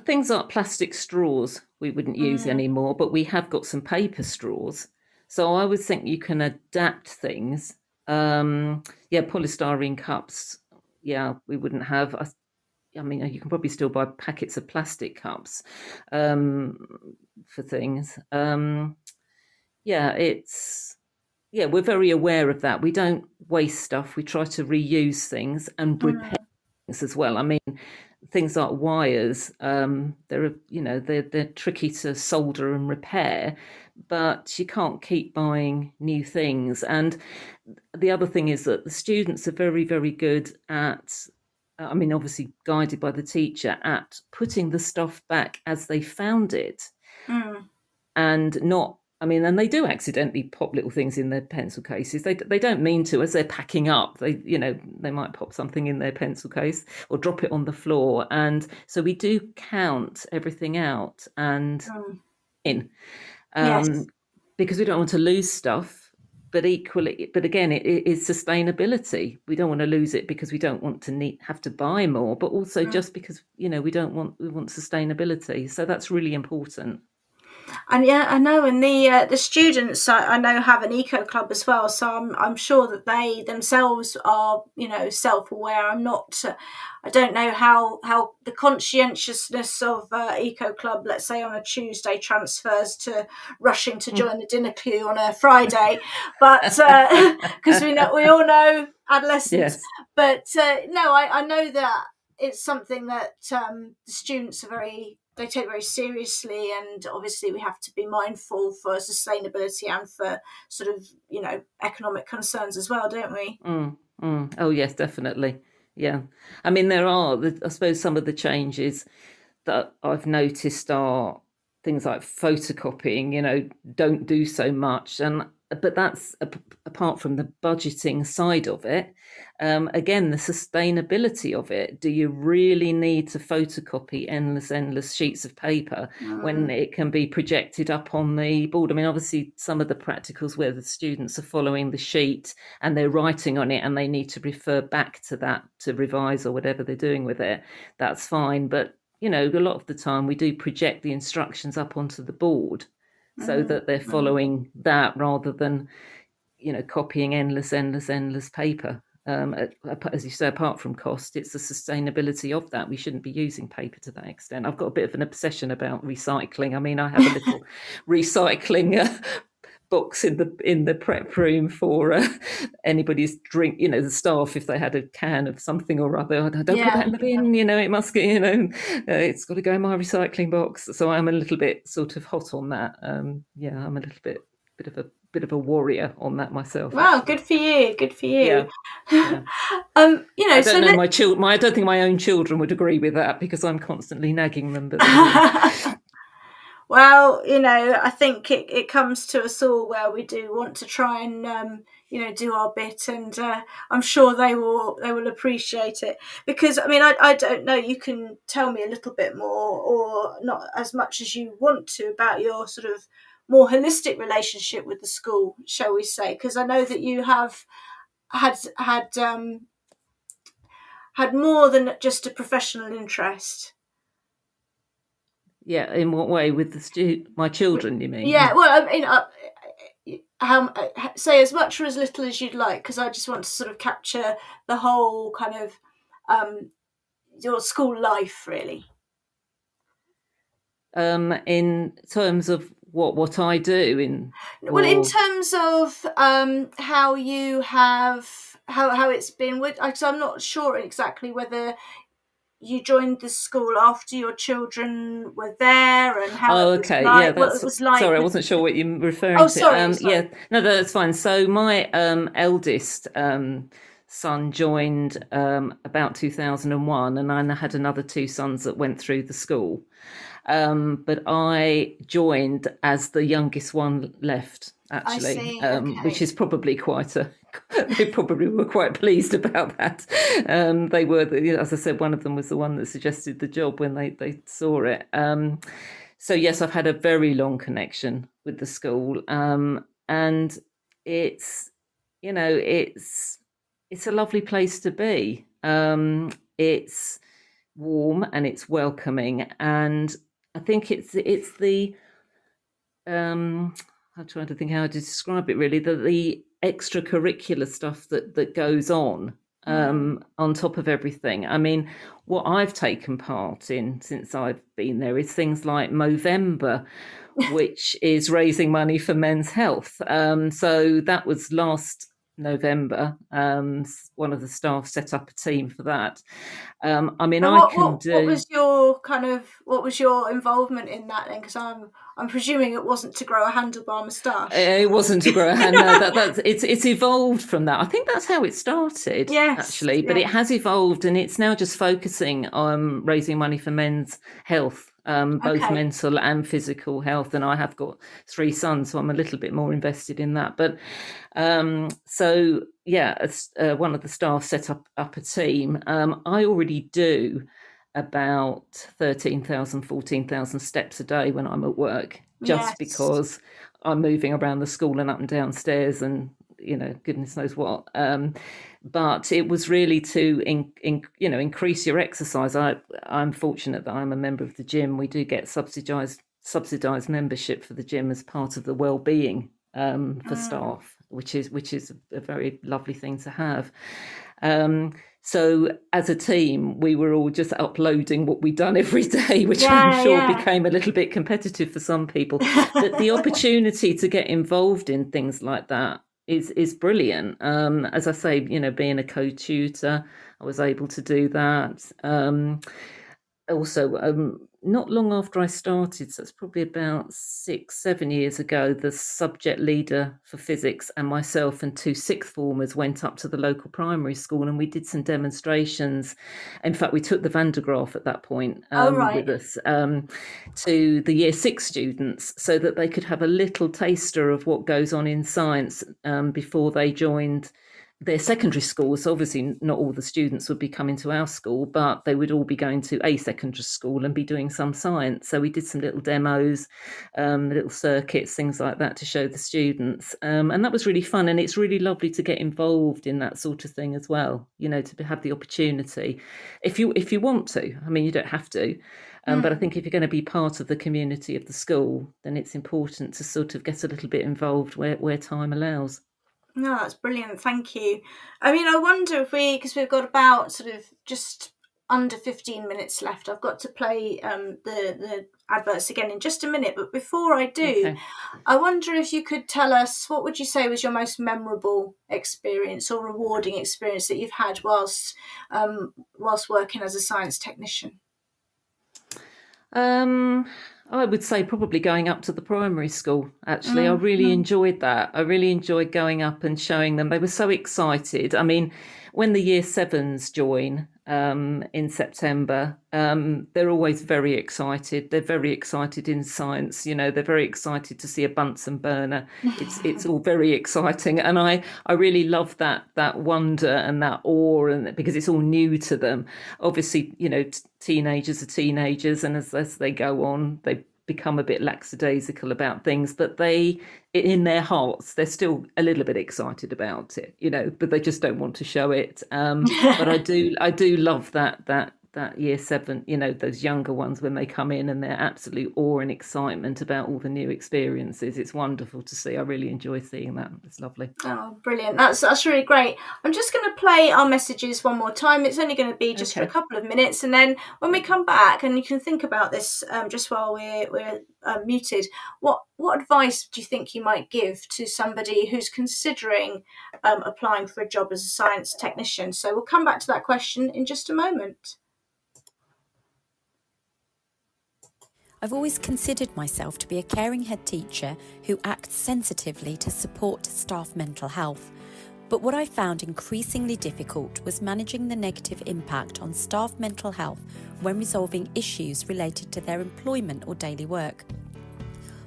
Things like plastic straws we wouldn't use anymore, but we have got some paper straws. So I would think you can adapt things. Polystyrene cups, we wouldn't have. I mean, you can probably still buy packets of plastic cups for things. We're very aware of that. We don't waste stuff. We try to reuse things and repair things as well. I mean, things like wires, they're tricky to solder and repair, but you can't keep buying new things. And the other thing is that the students are very, very good at, obviously guided by the teacher, at putting the stuff back as they found it, and not. And they do accidentally pop little things in their pencil cases. They don't mean to. As they're packing up, they might pop something in their pencil case or drop it on the floor. And so we do count everything out and in. Yes. because we don't want to lose stuff, but again, it is sustainability. We don't want to lose it because we don't want to have to buy more, but also just because, we want sustainability. So that's really important. And yeah, I know, and the students I know have an eco club as well, so I'm sure that they themselves are self-aware. I don't know how the conscientiousness of eco club, let's say on a Tuesday, transfers to rushing to join the dinner queue on a Friday, but because we all know adolescents. Yes. But no, I know that it's something that the students they take very seriously, and obviously we have to be mindful for sustainability and for sort of economic concerns as well, don't we? Oh yes, definitely. Yeah, I mean there are, I suppose, some of the changes that I've noticed are things like photocopying. Don't do so much, but that's apart from the budgeting side of it. Again, the sustainability of it. Do you really need to photocopy endless sheets of paper when it can be projected up on the board? I mean, obviously, some of the practicals where the students are following the sheet and they're writing on it and they need to refer back to that to revise or whatever they're doing with it, that's fine. But, a lot of the time we do project the instructions up onto the board so that they're following that rather than, copying endless paper. As you say, apart from cost, it's the sustainability of that. We shouldn't be using paper to that extent. I've got a bit of an obsession about recycling. I mean, I have a little recycling box in the prep room for anybody's drink, the staff, if they had a can of something or other, I don't put that in the bin, it must get, it's got to go in my recycling box. So I'm a little bit sort of hot on that. I'm a little bit of a warrior on that myself. Wow, actually. Good for you. Yeah. I don't know my children. I don't think my own children would agree with that because I'm constantly nagging them. But well, I think it comes to us all where we do want to try and do our bit, and I'm sure they will appreciate it. Because I mean, I don't know. You can tell me a little bit more, or not as much as you want to, about your sort of more holistic relationship with the school, shall we say? Because I know that you have had more than just a professional interest. Yeah, in what way? With my children, you mean? Yeah, well, I mean, say as much or as little as you'd like, because I just want to sort of capture the whole kind of your school life, really. In terms of what I do in terms of how you have how it's been with, because I'm not sure exactly whether you joined the school after your children were there and how it was like. Sorry, I wasn't sure what you were referring to. Sorry. Yeah, no, that's fine. So my eldest son joined about 2001, and I had another two sons that went through the school. But I joined as the youngest one left, actually, I see. Okay. Which is probably they probably were quite pleased about that. They were, as I said, one of them was the one that suggested the job when they saw it. So yes, I've had a very long connection with the school, and it's a lovely place to be. It's warm and it's welcoming, and I think it's the I'm trying to think how to describe it really, the extracurricular stuff that goes on top of everything. I mean, what I've taken part in since I've been there is things like Movember, which is raising money for men's health. So that was last November. One of the staff set up a team for that. I mean, what was your involvement in that then? Because I'm presuming it wasn't to grow a handlebar moustache. It wasn't to grow a hand. No, it's evolved from that. I think that's how it started. Yes, actually, but it has evolved, and it's now just focusing on raising money for men's health. Both mental and physical health, and I have got 3 sons, so I'm a little bit more invested in that. But one of the staff set up a team. I already do about 13,000, 14,000 steps a day when I'm at work, just because I'm moving around the school and up and downstairs and, goodness knows what. But it was really to, increase your exercise. I'm fortunate that I'm a member of the gym. We do get subsidised membership for the gym as part of the well-being for staff, which is a very lovely thing to have. So as a team, we were all just uploading what we'd done every day, which I'm sure became a little bit competitive for some people. But the opportunity to get involved in things like that is brilliant. As I say, being a co-tutor, I was able to do that. Also, not long after I started, so it's probably about 6-7 years ago, the subject leader for physics and myself and 2 sixth formers went up to the local primary school and we did some demonstrations. In fact, we took the Van de Graaff at that point with us to the year 6 students so that they could have a little taster of what goes on in science before they joined their secondary schools. So obviously not all the students would be coming to our school, but they would all be going to a secondary school and be doing some science. So we did some little demos, little circuits, things like that to show the students. And that was really fun. And it's really lovely to get involved in that sort of thing as well, to have the opportunity. If you want to, I mean, you don't have to. But I think if you're going to be part of the community of the school, then it's important to sort of get a little bit involved where time allows. No, that's brilliant. Thank you. I mean, I wonder if because we've got about sort of just under 15 minutes left. I've got to play the adverts again in just a minute. But before I do, I wonder if you could tell us, what would you say was your most memorable experience or rewarding experience that you've had whilst working as a science technician? I would say probably going up to the primary school, actually. I really enjoyed that. I really enjoyed going up and showing them. They were so excited. I mean, when the year 7s join in September, they're always very excited. They're very excited in science. They're very excited to see a Bunsen burner. It's all very exciting. And I really love that wonder and that awe, and because it's all new to them. Obviously, teenagers are teenagers, and as they go on, they become a bit lackadaisical about things, but in their hearts, they're still a little bit excited about it, but they just don't want to show it. But I do love that year 7, those younger ones, when they come in and their absolute awe and excitement about all the new experiences. It's wonderful to see. I really enjoy seeing that. It's lovely. Oh, brilliant. That's really great. I'm just going to play our messages one more time. It's only going to be just for a couple of minutes. And then when we come back, and you can think about this just while we're muted, what advice do you think you might give to somebody who's considering applying for a job as a science technician? So we'll come back to that question in just a moment. I've always considered myself to be a caring head teacher who acts sensitively to support staff mental health. But what I found increasingly difficult was managing the negative impact on staff mental health when resolving issues related to their employment or daily work.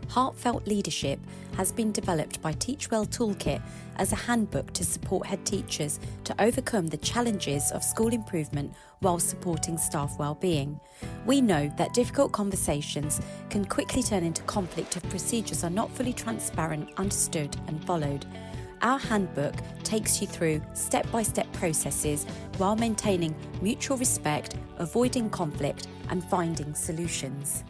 Heartfelt Leadership has been developed by Teachwell Toolkit as a handbook to support head teachers to overcome the challenges of school improvement while supporting staff well-being. We know that difficult conversations can quickly turn into conflict if procedures are not fully transparent, understood and followed. Our handbook takes you through step-by-step processes while maintaining mutual respect, avoiding conflict and finding solutions.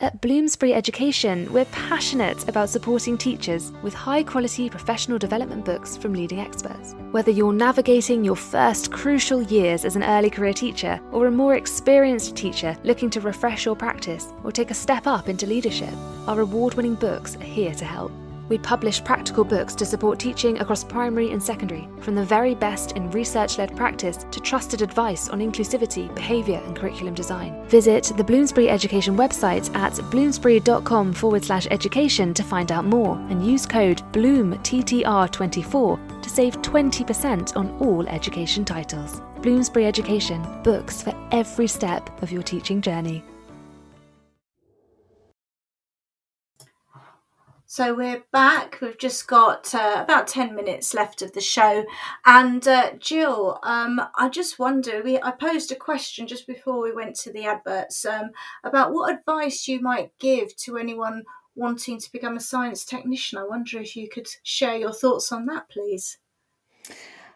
At Bloomsbury Education, we're passionate about supporting teachers with high-quality professional development books from leading experts. Whether you're navigating your first crucial years as an early career teacher or a more experienced teacher looking to refresh your practice or take a step up into leadership, our award-winning books are here to help. We publish practical books to support teaching across primary and secondary, from the very best in research-led practice to trusted advice on inclusivity, behaviour and curriculum design. Visit the Bloomsbury Education website at bloomsbury.com/education to find out more, and use code BLOOMTTR24 to save 20% on all education titles. Bloomsbury Education, books for every step of your teaching journey. So we're back. We've just got about 10 minutes left of the show. And Jill, I just wonder, I posed a question just before we went to the adverts about what advice you might give to anyone wanting to become a science technician. I wonder if you could share your thoughts on that, please.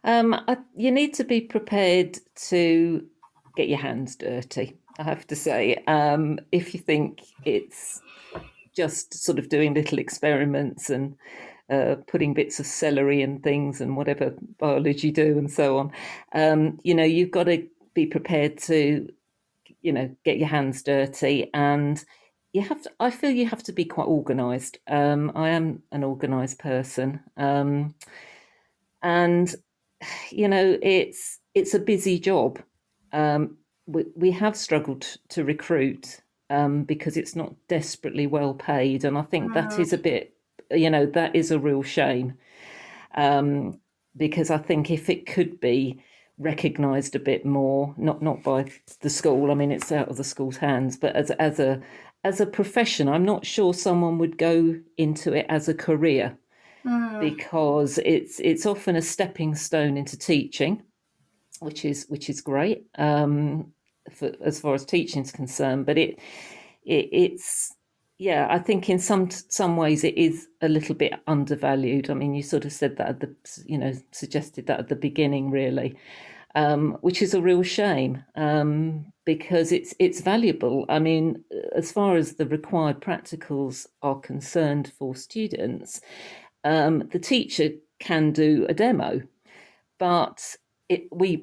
You need to be prepared to get your hands dirty, I have to say. If you think it's just sort of doing little experiments and putting bits of celery and things and whatever biology do and so on, you've got to be prepared to, get your hands dirty, and I feel you have to be quite organised. I am an organised person, and it's a busy job. We have struggled to recruit because it's not desperately well paid, and I think that is a bit, that is a real shame, because I think if it could be recognised a bit more, not by the school, I mean it's out of the school's hands, but as a profession, I'm not sure someone would go into it as a career, because it's often a stepping stone into teaching, which is great as far as teaching is concerned. But it's I think in some ways it is a little bit undervalued. I mean, you sort of said that suggested that at the beginning, really, which is a real shame, because it's valuable. I mean, as far as the required practicals are concerned for students, the teacher can do a demo, but we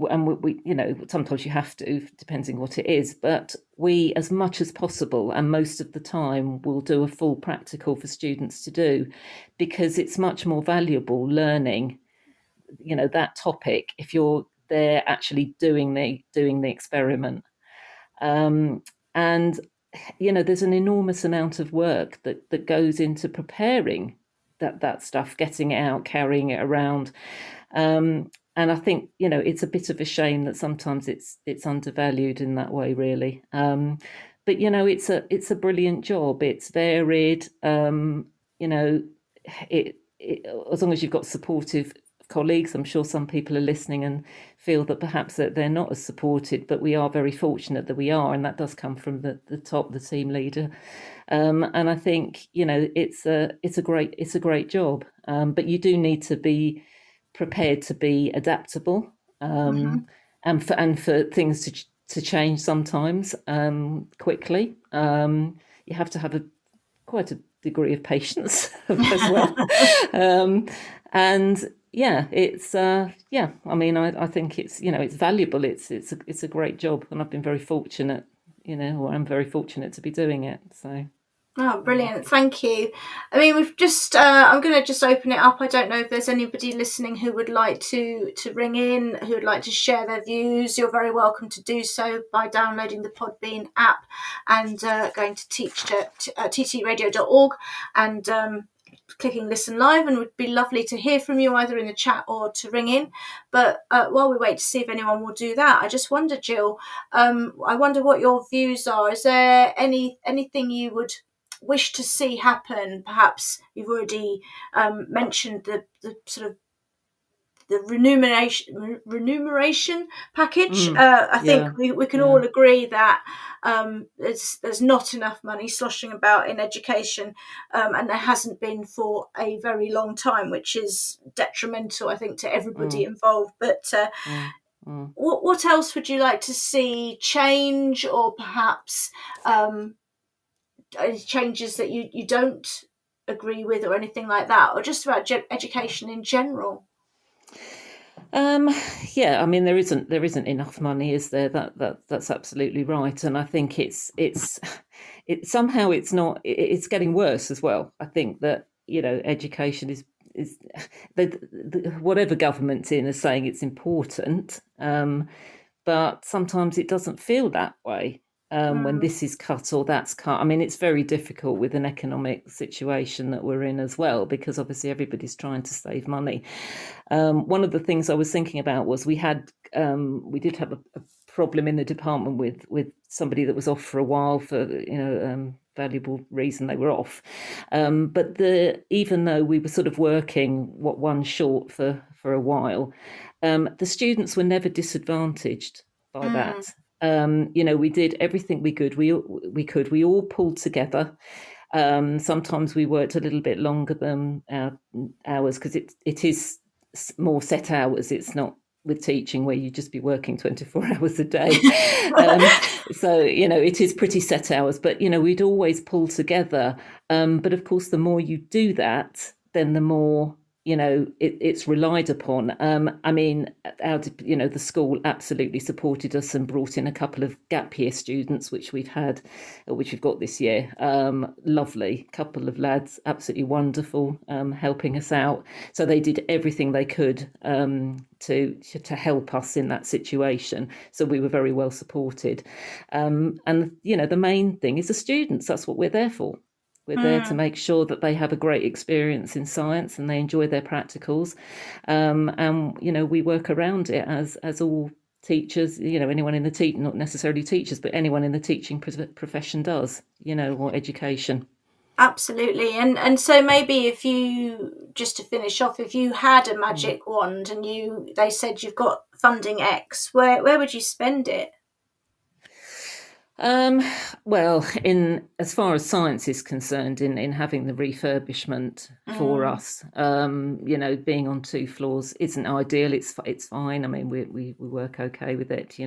sometimes you have to, depending what it is, but we, as much as possible and most of the time, will do a full practical for students to do, because it's much more valuable learning, that topic if you're there actually doing the experiment. And there's an enormous amount of work that goes into preparing that stuff, getting it out, carrying it around. And I think, it's a bit of a shame that sometimes it's undervalued in that way, really. But it's a brilliant job. It's varied. As long as you've got supportive colleagues, I'm sure some people are listening and feel that perhaps that they're not as supported, but we are very fortunate that we are, and that does come from the top, the team leader. And I think it's a great job, but you do need to be prepared to be adaptable, and for things to change sometimes quickly. You have to have quite a degree of patience as well. And it's I mean, I think it's it's valuable. It's a great job, and I've been very fortunate, or I'm very fortunate to be doing it. So. Oh, brilliant. Thank you. I mean, we've just, I'm going to just open it up. I don't know if there's anybody listening who would like to ring in, who would like to share their views. You're very welcome to do so by downloading the Podbean app and going to ttradio.org and clicking listen live, and it would be lovely to hear from you either in the chat or to ring in. But while we wait to see if anyone will do that, I just wonder, Jill, I wonder what your views are. Is there anything you would wish to see happen? Perhaps you've already mentioned the sort of the remuneration package. I think we can all agree that there's not enough money sloshing about in education, and there hasn't been for a very long time, which is detrimental, I think, to everybody involved. But what else would you like to see change, or perhaps changes that you don't agree with, or anything like that, or just about education in general? I mean, there isn't enough money, is there? That's absolutely right, and I think it's somehow it's getting worse as well. I think that education is whatever government's in is saying it's important, but sometimes it doesn't feel that way. When this is cut or that's cut. I mean, it's very difficult with an economic situation that we're in as well, because obviously everybody's trying to save money. One of the things I was thinking about was we did have a problem in the department with somebody that was off for a while for valuable reason they were off. But even though we were sort of working one short for a while, the students were never disadvantaged by that. We did everything we could. We all pulled together. Sometimes we worked a little bit longer than our hours because it is more set hours. It's not with teaching where you just be working 24 hours a day. So, it is pretty set hours, but, we'd always pull together. But of course, the more you do that, then the more, it's relied upon. The school absolutely supported us and brought in a couple of gap year students, which we've got this year. Lovely couple of lads, absolutely wonderful, helping us out. So they did everything they could to help us in that situation. So we were very well supported. And the main thing is the students. That's what we're there for. We're there to make sure that they have a great experience in science and they enjoy their practicals. And we work around it as all teachers, anyone in the not necessarily teachers, but anyone in the teaching profession does, or education. Absolutely. And so maybe if you, just to finish off, if you had a magic wand and they said you've got funding X, where would you spend it? Well, as far as science is concerned, in having the refurbishment for us, being on 2 floors isn't ideal. It's fine. I mean, we work okay with it,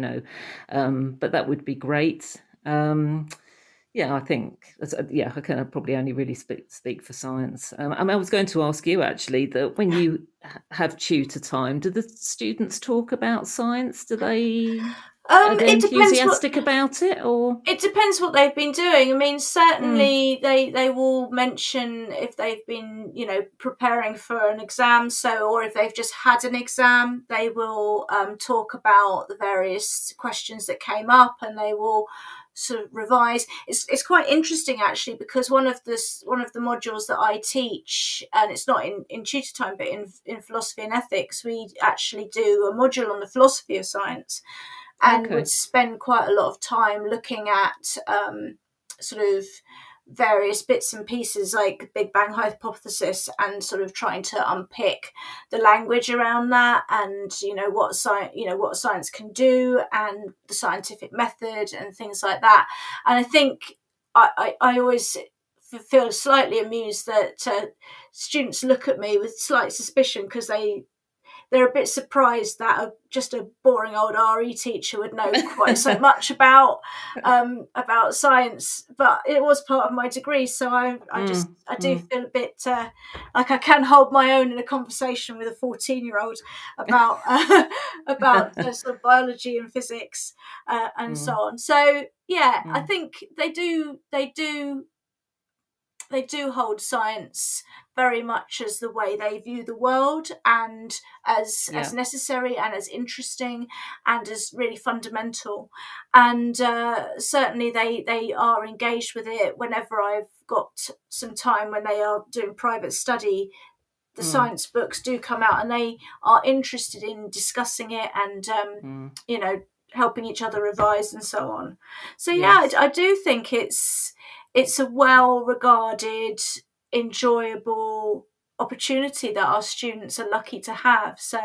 but that would be great. I think, I can probably only really speak for science. I was going to ask you actually that when you have tutor time, do the students talk about science? Do they? Are they enthusiastic about it, or it depends what they've been doing. I mean, certainly they will mention if they've been, preparing for an exam. Or if they've just had an exam, they will talk about the various questions that came up, and they will sort of revise. It's quite interesting actually, because one of the modules that I teach, and it's not in tutor time, but in philosophy and ethics, we actually do a module on the philosophy of science. And would spend quite a lot of time looking at sort of various bits and pieces like Big Bang hypothesis, and sort of trying to unpick the language around that, and what science can do, and the scientific method and things like that. And I think I always feel slightly amused that students look at me with slight suspicion, because they're a bit surprised that just a boring old RE teacher would know quite so much about science. But it was part of my degree, so I do feel a bit like I can hold my own in a conversation with a 14-year-old about sort of biology and physics and so on. So I think they do hold science very much as the way they view the world, and as necessary and as interesting and as really fundamental. And certainly they are engaged with it whenever I've got some time, when they are doing private study. The science books do come out, and they are interested in discussing it and, helping each other revise and so on. So, I do think it's a well-regarded, enjoyable opportunity that our students are lucky to have. So,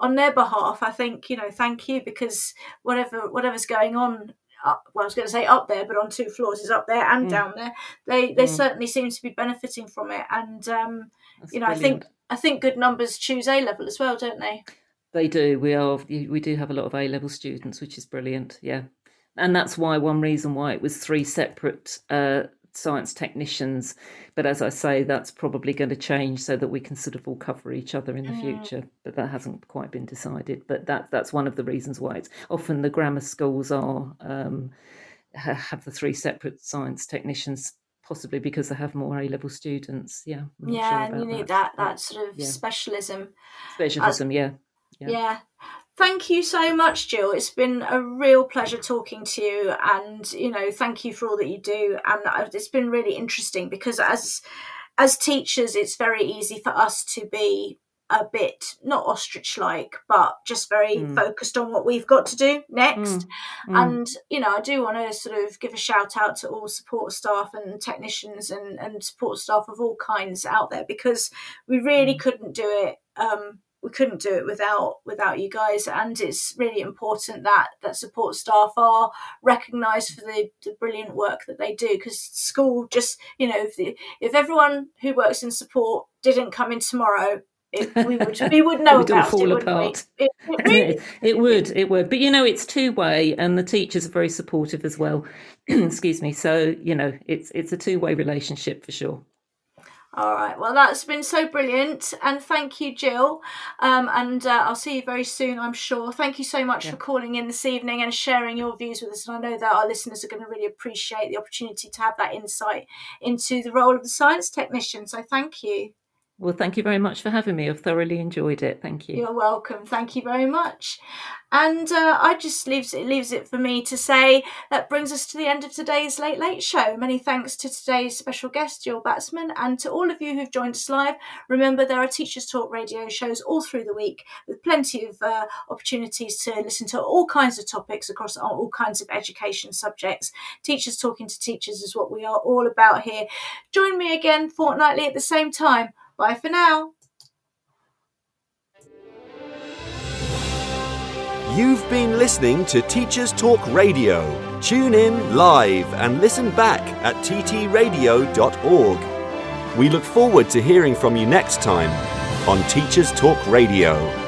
on their behalf, I think, thank you, because whatever's going on, I was going to say up there, but on 2 floors is up there and down there. They certainly seem to be benefiting from it. And, I think good numbers choose A-level as well, don't they? They do. We do have a lot of A-level students, which is brilliant. Yeah. And that's one reason why it was 3 separate science technicians. But as I say, that's probably going to change so that we can sort of all cover each other in the future. But that hasn't quite been decided. But that's one of the reasons why it's often the grammar schools have the 3 separate science technicians, possibly because they have more A-level students. Yeah. And you need that sort of specialism. Yeah. Thank you so much, Jill. It's been a real pleasure talking to you, and thank you for all that you do. And it's been really interesting, because as teachers, it's very easy for us to be a bit, not ostrich-like, but just very focused on what we've got to do next. And, you know, I do want to sort of give a shout out to all support staff and technicians and support staff of all kinds out there, because we really couldn't do it. We couldn't do it without you guys, and it's really important that support staff are recognised for the brilliant work that they do, because school just, you know, if everyone who works in support didn't come in tomorrow, we would know it would about all fall it, apart. It would. But, you know, it's two-way, and the teachers are very supportive as well. Excuse me. So, you know, it's a two-way relationship for sure. All right. Well, that's been so brilliant. And thank you, Jill. And I'll see you very soon, I'm sure. Thank you so much for calling in this evening and sharing your views with us. And I know that our listeners are going to really appreciate the opportunity to have that insight into the role of the science technician. So thank you. Well, thank you very much for having me. I've thoroughly enjoyed it. Thank you. You're welcome. Thank you very much. And I just leaves it for me to say that brings us to the end of today's Late Late Show. Many thanks to today's special guest, Jill Batsman, and to all of you who've joined us live. Remember, there are Teachers Talk radio shows all through the week with plenty of opportunities to listen to all kinds of topics across all kinds of education subjects. Teachers talking to teachers is what we are all about here. Join me again fortnightly at the same time. Bye for now. You've been listening to Teachers Talk Radio. Tune in live and listen back at ttradio.org. We look forward to hearing from you next time on Teachers Talk Radio.